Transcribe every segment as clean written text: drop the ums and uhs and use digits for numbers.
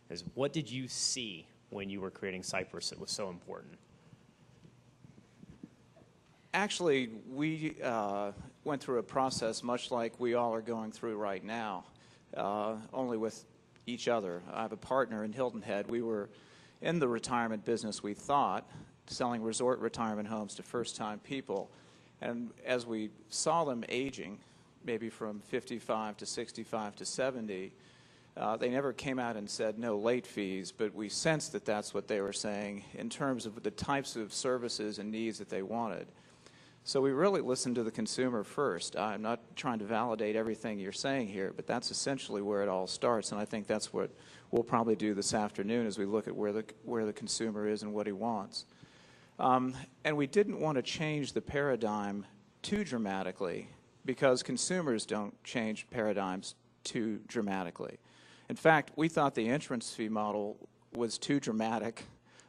is what did you see when you were creating Cypress that was so important? Actually, we went through a process much like we all are going through right now, only with each other. I have a partner in Hilton Head. We were in the retirement business, we thought, selling resort retirement homes to first-time people. And as we saw them aging, maybe from 55 to 65 to 70, they never came out and said no late fees, but we sensed that that's what they were saying in terms of the types of services and needs that they wanted. So we really listened to the consumer first. I'm not trying to validate everything you're saying here, but that's essentially where it all starts, and I think that's what we'll probably do this afternoon as we look at where the consumer is and what he wants. And we didn't want to change the paradigm too dramatically because consumers don't change paradigms too dramatically. In fact, we thought the entrance fee model was too dramatic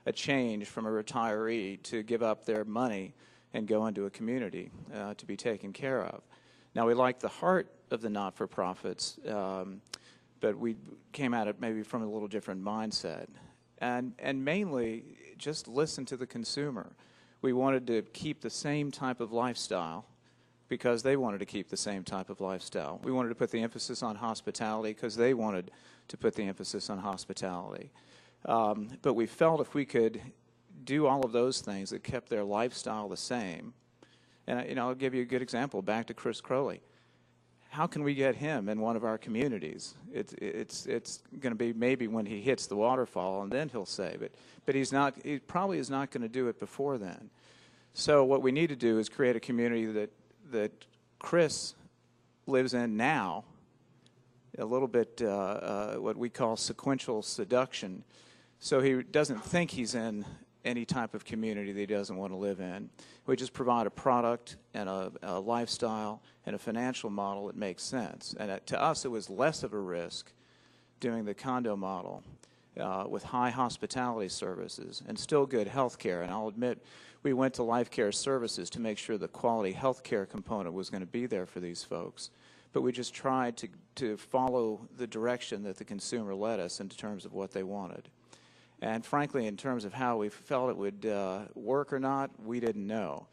a change from a retiree to give up their money and go into a community to be taken care of. Now, we like the heart of the not-for-profits, but we came at it maybe from a little different mindset. And mainly, just listen to the consumer. We wanted to keep the same type of lifestyle because they wanted to keep the same type of lifestyle. We wanted to put the emphasis on hospitality because they wanted to put the emphasis on hospitality. But we felt if we could do all of those things that kept their lifestyle the same, and I'll give you a good example, back to Chris Crowley. How can we get him in one of our communities? It's going to be maybe when he hits the waterfall, and then he'll save it. But he probably is not going to do it before then. So what we need to do is create a community that Chris lives in now, a little bit what we call sequential seduction, so he doesn't think he's in any type of community that he doesn't want to live in. We just provide a product and a lifestyle and a financial model that makes sense. And to us, it was less of a risk doing the condo model with high hospitality services and still good health care. And I'll admit, we went to Life Care Services to make sure the quality health care component was going to be there for these folks. But we just tried to follow the direction that the consumer led us in terms of what they wanted. And frankly, in terms of how we felt it would work or not, we didn't know.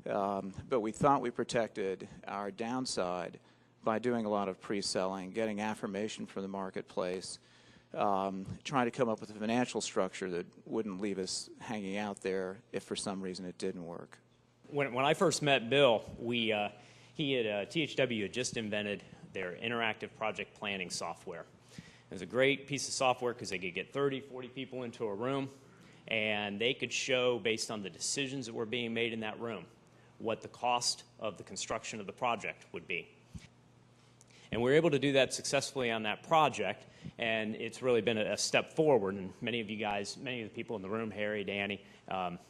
But we thought we protected our downside by doing a lot of pre-selling, getting affirmation from the marketplace, trying to come up with a financial structure that wouldn't leave us hanging out there if for some reason it didn't work. When I first met Bill, he at THW had just invented their interactive project planning software. It was a great piece of software because they could get 30, 40 people into a room, and they could show, based on the decisions that were being made in that room, what the cost of the construction of the project would be. And we were able to do that successfully on that project, and it's really been a step forward. And many of you guys, many of the people in the room, Harry, Danny,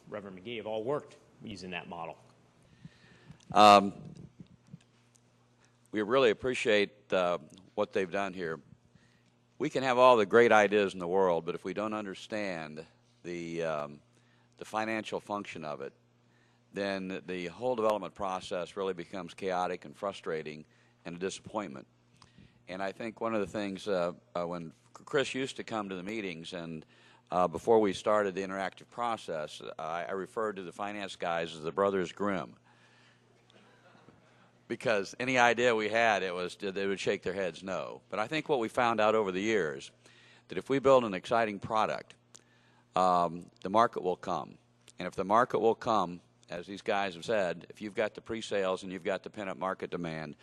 Reverend McGee, have all worked using that model. We really appreciate what they've done here. We can have all the great ideas in the world, but if we don't understand the financial function of it, then the whole development process really becomes chaotic and frustrating and a disappointment. And I think one of the things, when Chris used to come to the meetings, and before we started the interactive process, I referred to the finance guys as the Brothers Grimm. Because any idea we had, they would shake their heads no. But I think what we found out over the years, that if we build an exciting product, the market will come. And if the market will come, as these guys have said, if you've got the pre-sales and you've got the pent-up market demand,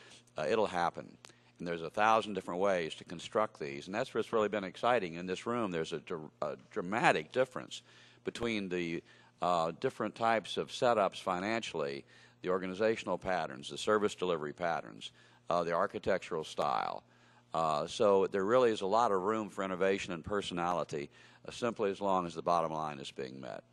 it'll happen. And there's 1,000 different ways to construct these. And that's what's really been exciting. In this room, there's a dramatic difference between the different types of setups financially, the organizational patterns, the service delivery patterns, the architectural style. So there really is a lot of room for innovation and personality, simply as long as the bottom line is being met.